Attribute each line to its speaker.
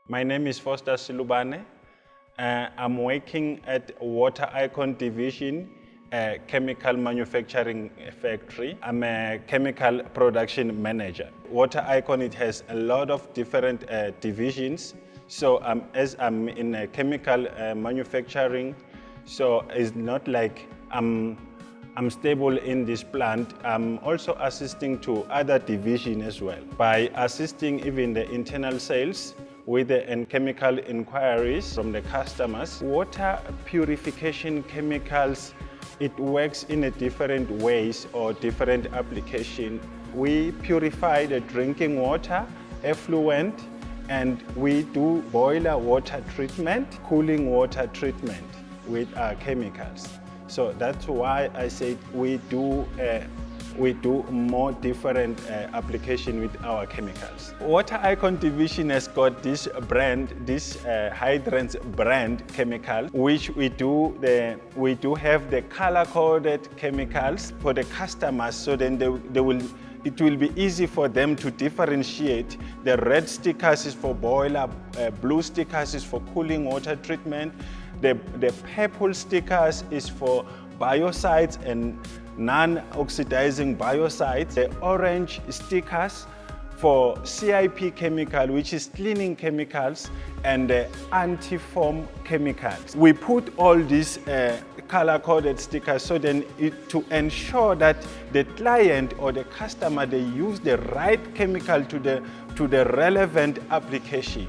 Speaker 1: My name is Foster Silubane. I'm working at Watericon division, a chemical manufacturing factory. I'm a chemical production manager. Watericon, it has a lot of different divisions. So as I'm in a chemical manufacturing, so it's not like I'm stable in this plant. I'm also assisting to other divisions as well by assisting even the internal sales with the chemical inquiries from the customers. Water purification chemicals, it works in a different ways or different application. We purify the drinking water, effluent, and we do boiler water treatment, cooling water treatment with our chemicals. So that's why I said we do more different application with our chemicals. Watericon division has got this brand, this Hydrance brand chemical, which we do have the color-coded chemicals for the customers, so then it will be easy for them to differentiate. The red stickers is for boiler, blue stickers is for cooling water treatment, the purple stickers is for biocides and non-oxidizing biocides, the orange stickers for CIP chemical, which is cleaning chemicals, and the anti-foam chemicals. We put all these color-coded stickers so then to ensure that the client or the customer, they use the right chemical to the relevant application.